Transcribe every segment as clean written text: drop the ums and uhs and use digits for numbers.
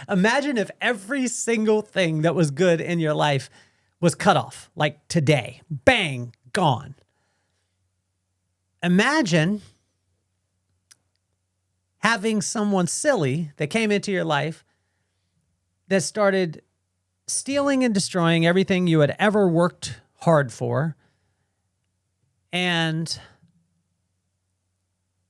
Imagine if every single thing that was good in your life was cut off, like today. Bang, gone. Imagine having someone silly that came into your life that started stealing and destroying everything you had ever worked hard for. And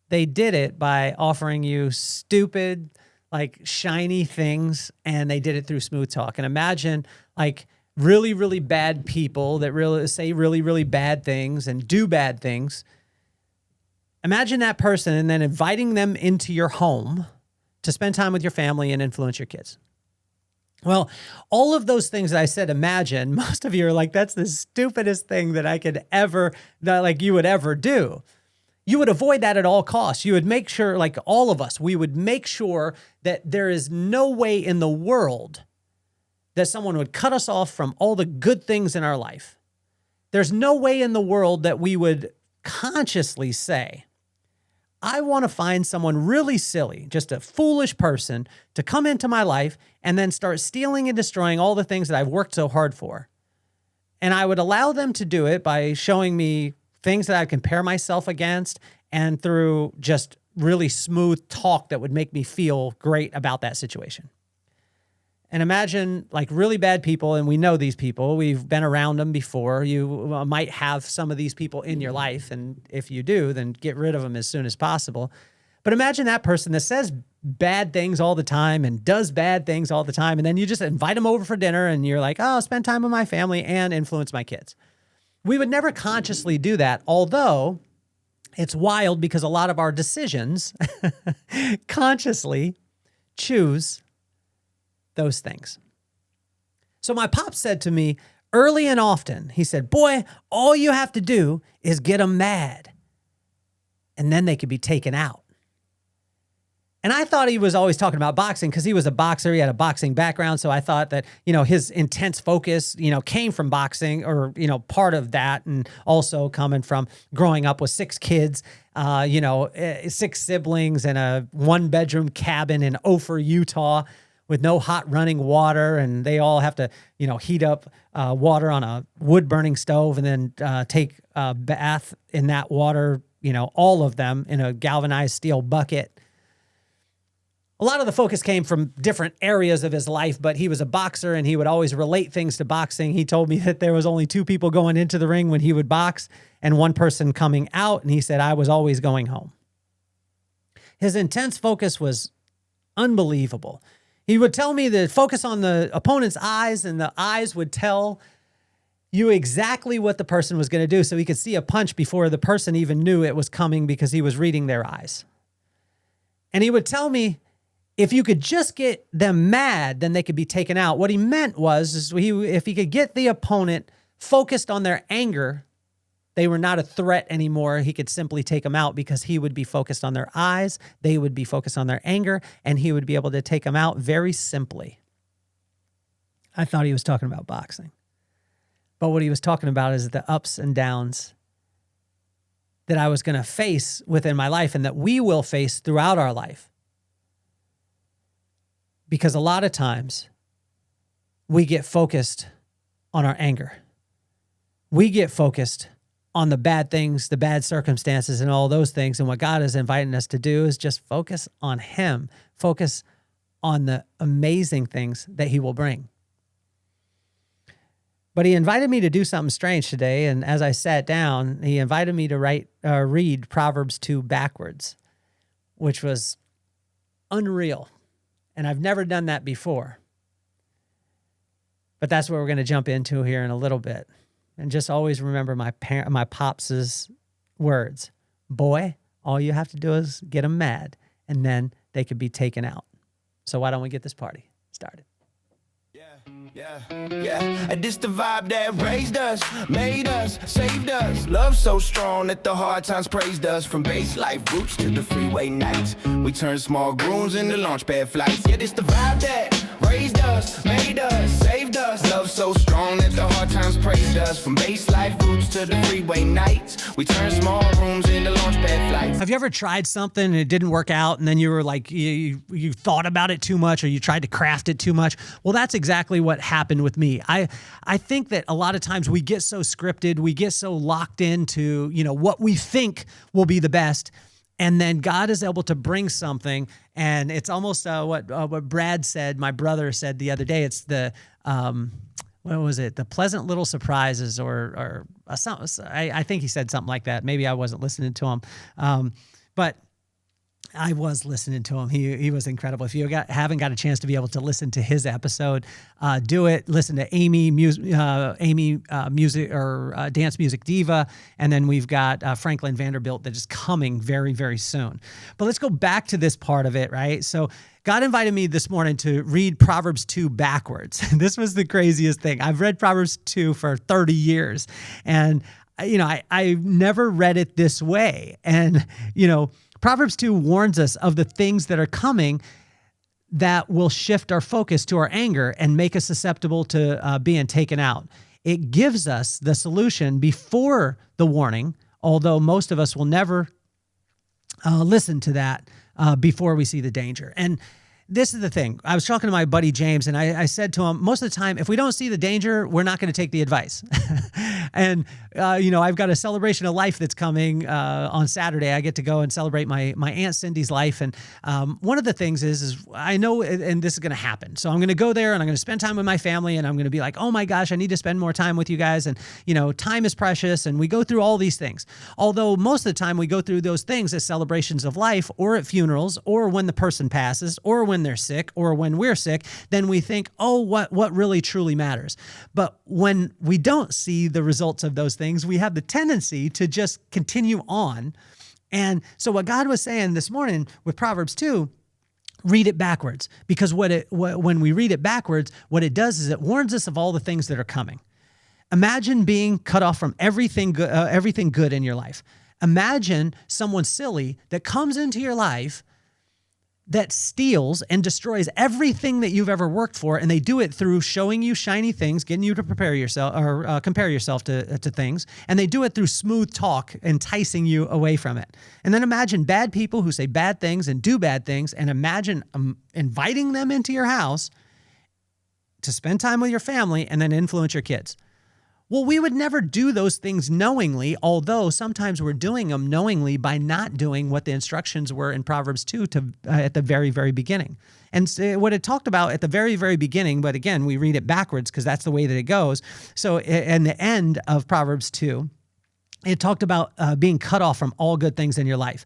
they did it by offering you stupid, like shiny things, and they did it through smooth talk. And imagine like really, really bad people that really say really, really bad things and do bad things. Imagine that person and then inviting them into your home to spend time with your family and influence your kids. Well, all of those things that I said, imagine, most of you are like, that's the stupidest thing that I could ever, that like you would ever do. You would avoid that at all costs. You would make sure, like all of us, we would make sure that there is no way in the world that someone would cut us off from all the good things in our life. There's no way in the world that we would consciously say, I want to find someone really silly, just a foolish person to come into my life and then start stealing and destroying all the things that I've worked so hard for. And I would allow them to do it by showing me things that I compare myself against and through just really smooth talk that would make me feel great about that situation. And imagine like really bad people, and we know these people, we've been around them before. You might have some of these people in your life, and if you do, then get rid of them as soon as possible. But imagine that person that says bad things all the time and does bad things all the time, and then you just invite them over for dinner, and you're like, oh, spend time with my family and influence my kids. We would never consciously do that, although it's wild because a lot of our decisions consciously choose those things. So my pop said to me early and often, he said, boy, all you have to do is get them mad and then they could be taken out. And I thought he was always talking about boxing because he was a boxer. He had a boxing background. So I thought that, his intense focus, came from boxing or, part of that. And also coming from growing up with 6 kids, 6 siblings in a 1-bedroom cabin in Ophir, Utah, with no hot running water, and they all have to, heat up water on a wood-burning stove and then take a bath in that water, all of them in a galvanized steel bucket. A lot of the focus came from different areas of his life, but he was a boxer, and he would always relate things to boxing. He told me that there was only 2 people going into the ring when he would box and 1 person coming out, and he said, I was always going home. His intense focus was unbelievable. He would tell me to focus on the opponent's eyes, and the eyes would tell you exactly what the person was going to do. So he could see a punch before the person even knew it was coming because he was reading their eyes. And he would tell me, if you could just get them mad, then they could be taken out. What he meant was, if he could get the opponent focused on their anger, they were not a threat anymore. He could simply take them out because he would be focused on their eyes. They would be focused on their anger, and he would be able to take them out very simply. I thought he was talking about boxing. But what he was talking about is the ups and downs that I was going to face within my life and that we will face throughout our life. Because a lot of times we get focused on our anger. We get focused on the bad things, the bad circumstances, and all those things. And what God is inviting us to do is just focus on Him. Focus on the amazing things that He will bring. But He invited me to do something strange today. And as I sat down, He invited me to read Proverbs 2 backwards, which was unreal. And I've never done that before. But that's what we're going to jump into here in a little bit. And just always remember my pops' words. Boy, all you have to do is get them mad, and then they could be taken out. So why don't we get this party started? Yeah. And this the vibe that raised us, made us, saved us. Love so strong that the hard times praised us. From base life roots to the freeway nights, we turn small grooms into launch pad flights. Yeah, this the vibe that raised us, made us, saved us. Love so strong that the hard times praised us. From base life roots to the freeway nights, we turn small rooms into launchpad flights. Have you ever tried something and it didn't work out, and then you were like, you thought about it too much, or you tried to craft it too much? Well, that's exactly what happened with me. I think that a lot of times we get so scripted, we get so locked into, what we think will be the best. And then God is able to bring something, and it's almost what Brad said, my brother said the other day. It's the, what was it? The pleasant little surprises, or something. I think he said something like that. Maybe I wasn't listening to him. But I was listening to him. He was incredible. If you haven't got a chance to be able to listen to his episode, do it. Listen to Amy music or Dance Music Diva, and then we've got Franklin Vanderbilt that is coming very, very soon. But let's go back to this part of it, right? So God invited me this morning to read Proverbs 2 backwards. This was the craziest thing. I've read Proverbs 2 for 30 years, and I never read it this way. And Proverbs 2 warns us of the things that are coming that will shift our focus to our anger and make us susceptible to being taken out. It gives us the solution before the warning, although most of us will never listen to that before we see the danger. And this is the thing. I was talking to my buddy James, and I said to him, most of the time, if we don't see the danger, we're not going to take the advice. And, I've got a celebration of life that's coming on Saturday. I get to go and celebrate my Aunt Cindy's life. And one of the things is I know, and this is going to happen. So I'm going to go there, and I'm going to spend time with my family, and I'm going to be like, oh my gosh, I need to spend more time with you guys. And, time is precious, and we go through all these things. Although most of the time we go through those things as celebrations of life, or at funerals, or when the person passes, or when they're sick, or when we're sick, then we think, oh, what really truly matters. But when we don't see the results of those things, we have the tendency to just continue on. And so what God was saying this morning with Proverbs 2, read it backwards, because when we read it backwards, what it does is it warns us of all the things that are coming. Imagine being cut off from everything good in your life. Imagine someone silly that comes into your life that steals and destroys everything that you've ever worked for, and they do it through showing you shiny things, getting you to prepare yourself or compare yourself to things, and they do it through smooth talk, enticing you away from it. And then imagine bad people who say bad things and do bad things, and imagine inviting them into your house to spend time with your family and then influence your kids. Well, we would never do those things knowingly, although sometimes we're doing them knowingly by not doing what the instructions were in Proverbs 2 at the very, very beginning. And so what it talked about at the very, very beginning, but again, we read it backwards because that's the way that it goes. So in the end of Proverbs 2, it talked about being cut off from all good things in your life.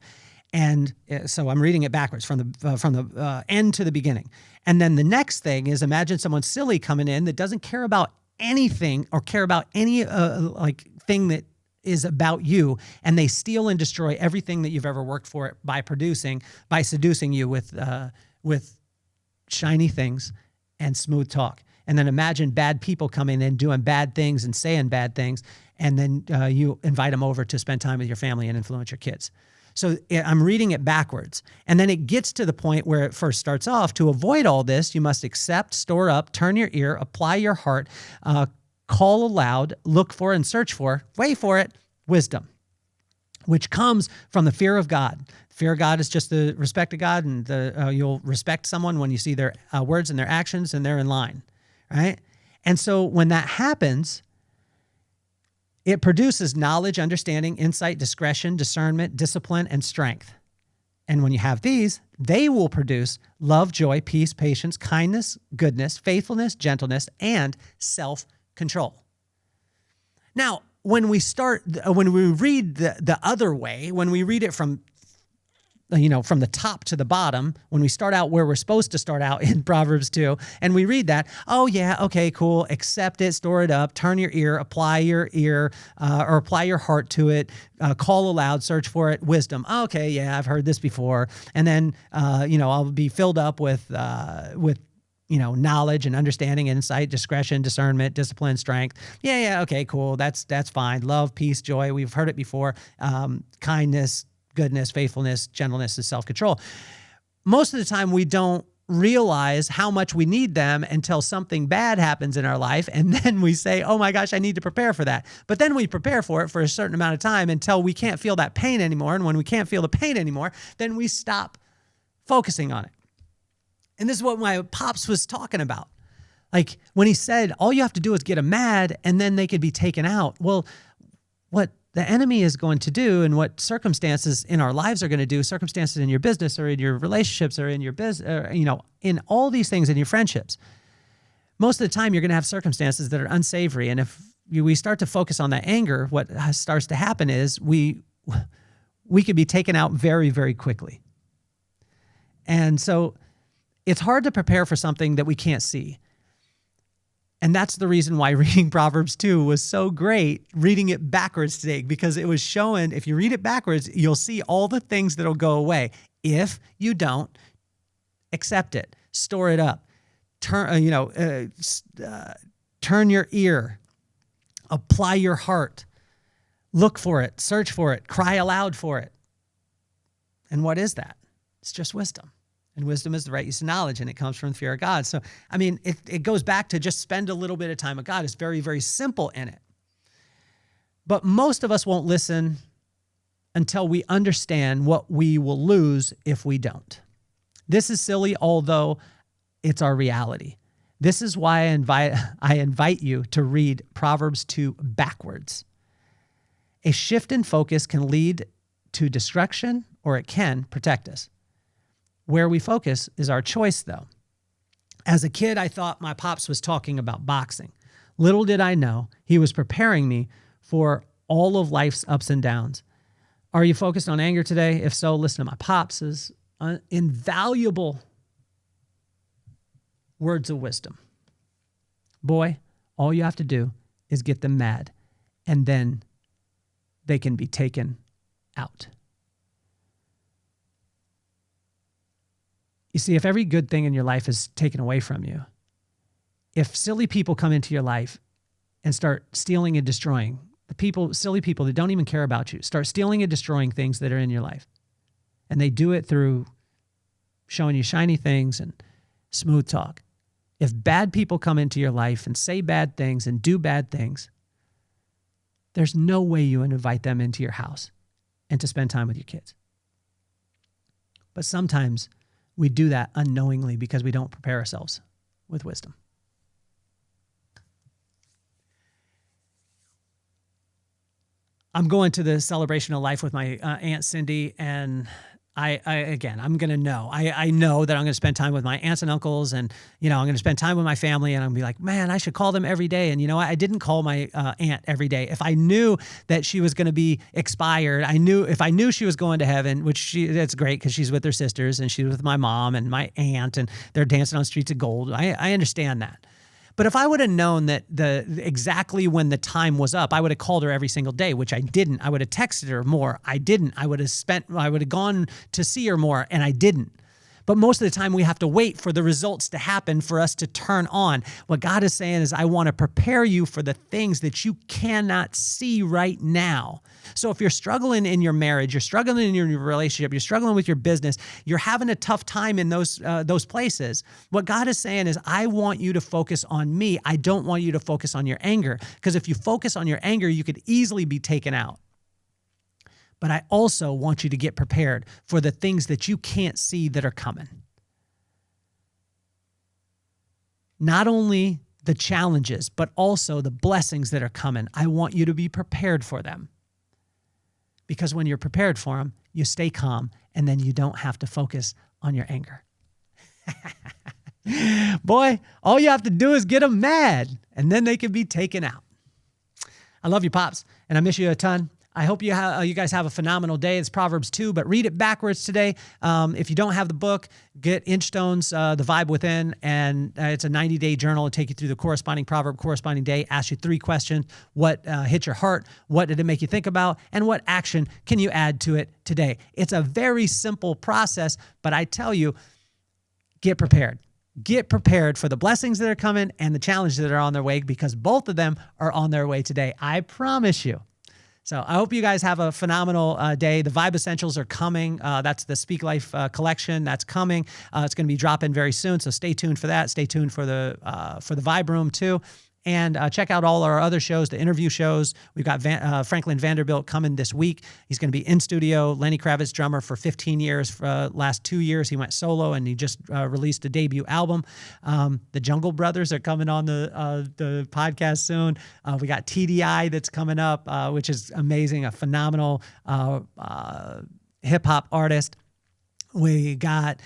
And so I'm reading it backwards from the end to the beginning. And then the next thing is, imagine someone silly coming in that doesn't care about anything or care about any thing that is about you, and they steal and destroy everything that you've ever worked for by seducing you with shiny things and smooth talk. And then imagine bad people coming in doing bad things and saying bad things, and then you invite them over to spend time with your family and influence your kids. So I'm reading it backwards. And then it gets to the point where it first starts off. To avoid all this, you must accept, store up, turn your ear, apply your heart, call aloud, look for and search for, wait for it, wisdom, which comes from the fear of God. Fear of God is just the respect of God, and you'll respect someone when you see their words and their actions and they're in line, right? And so when that happens, it produces knowledge, understanding, insight, discretion, discernment, discipline, and strength. And when you have these, they will produce love, joy, peace, patience, kindness, goodness, faithfulness, gentleness, and self-control. Now, when we read the other way, when we read it from the top to the bottom, when we start out where we're supposed to start out in Proverbs 2, and we read that, oh yeah, okay, cool, accept it, store it up, turn your ear, apply your ear, or apply your heart to it, call aloud, search for it, wisdom. Okay, yeah, I've heard this before. And then, I'll be filled up with knowledge and understanding, insight, discretion, discernment, discipline, strength. Yeah, okay, cool, that's fine. Love, peace, joy, we've heard it before. Kindness, goodness, faithfulness, gentleness, and self-control. Most of the time we don't realize how much we need them until something bad happens in our life. And then we say, oh my gosh, I need to prepare for that. But then we prepare for it for a certain amount of time until we can't feel that pain anymore. And when we can't feel the pain anymore, then we stop focusing on it. And this is what my pops was talking about. Like when he said, all you have to do is get them mad and then they could be taken out. Well, what the enemy is going to do and what circumstances in our lives are going to do, circumstances in your business or in your relationships or in your business, in all these things in your friendships, most of the time you're going to have circumstances that are unsavory. And if we start to focus on that anger, what starts to happen is we could be taken out very, very quickly. And so it's hard to prepare for something that we can't see. And that's the reason why reading Proverbs 2 was so great, reading it backwards today, because it was showing, if you read it backwards, you'll see all the things that'll go away. If you don't accept it, store it up, turn your ear, apply your heart, look for it, search for it, cry aloud for it. And what is that? It's just wisdom. And wisdom is the right use of knowledge, and it comes from the fear of God. So, I mean, it goes back to just spend a little bit of time with God. It's very, very simple in it. But most of us won't listen until we understand what we will lose if we don't. This is silly, although it's our reality. This is why I invite you to read Proverbs 2 backwards. A shift in focus can lead to destruction, or it can protect us. Where we focus is our choice, though. As a kid, I thought my pops was talking about boxing. Little did I know he was preparing me for all of life's ups and downs. Are you focused on anger today? If so, listen to my pops' invaluable words of wisdom. Boy, all you have to do is get them mad, and then they can be taken out. You see, if every good thing in your life is taken away from you, if silly people come into your life and start stealing and destroying, silly people that don't even care about you, start stealing and destroying things that are in your life, and they do it through showing you shiny things and smooth talk. If bad people come into your life and say bad things and do bad things, there's no way you invite them into your house and to spend time with your kids. But sometimes we do that unknowingly because we don't prepare ourselves with wisdom. I'm going to the celebration of life with my Aunt Cindy, and I'm going to know. I know that I'm going to spend time with my aunts and uncles, and, I'm going to spend time with my family, and I'm going to be like, man, I should call them every day. And I didn't call my aunt every day. If I knew that she was going to be expired, if I knew she was going to heaven, that's great because she's with her sisters, and she's with my mom and my aunt, and they're dancing on streets of gold. I understand that. But if I would have known that exactly when the time was up, I would have called her every single day, which I didn't. I would have texted her more. I didn't. I would have gone to see her more, and I didn't. But most of the time we have to wait for the results to happen for us to turn on. What God is saying is, I want to prepare you for the things that you cannot see right now. So if you're struggling in your marriage, you're struggling in your relationship, you're struggling with your business, you're having a tough time in those places, what God is saying is, I want you to focus on me. I don't want you to focus on your anger. Because if you focus on your anger, you could easily be taken out. But I also want you to get prepared for the things that you can't see that are coming. Not only the challenges, but also the blessings that are coming. I want you to be prepared for them. Because when you're prepared for them, you stay calm, and then you don't have to focus on your anger. Boy, all you have to do is get them mad, and then they can be taken out. I love you, Pops, and I miss you a ton. I hope you guys have a phenomenal day. It's Proverbs 2, but read it backwards today. If you don't have the book, get Inchstone's The Vibe Within, and it's a 90-day journal. It'll take you through the corresponding proverb, corresponding day, ask you 3 questions. What hit your heart? What did it make you think about? And what action can you add to it today? It's a very simple process, but I tell you, get prepared. Get prepared for the blessings that are coming and the challenges that are on their way, because both of them are on their way today. I promise you. So I hope you guys have a phenomenal day. The Vibe Essentials are coming. That's the Speak Life collection that's coming. It's going to be dropping very soon. So stay tuned for that. Stay tuned for the Vibe Room too. And check out all our other shows, the interview shows. We've got Franklin Vanderbilt coming this week. He's going to be in studio. Lenny Kravitz, drummer for 15 years. Last 2 years, he went solo, and he just released a debut album. The Jungle Brothers are coming on the podcast soon. We got TDI that's coming up, which is amazing, a phenomenal hip-hop artist. We got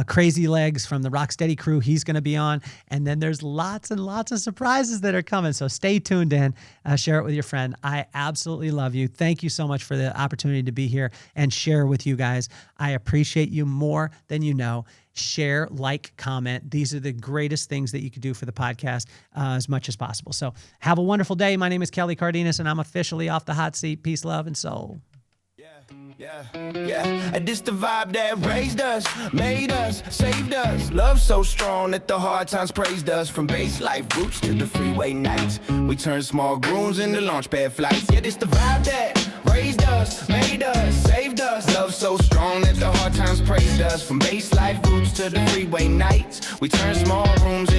Crazy Legs from the Rocksteady crew. He's going to be on. And then there's lots and lots of surprises that are coming. So stay tuned in. Share it with your friend. I absolutely love you. Thank you so much for the opportunity to be here and share with you guys. I appreciate you more than you know. Share, like, comment. These are the greatest things that you could do for the podcast as much as possible. So have a wonderful day. My name is Kelly Cardenas, and I'm officially off the hot seat. Peace, love, and soul. Yeah, this the vibe that raised us, made us, saved us. Love so strong that the hard times praised us. From base life roots to the freeway nights, we turned small grooves into launch pad flights. Yeah, this the vibe that raised us, made us, saved us. Love so strong that the hard times praised us. From base life roots to the freeway nights, we turned small rooms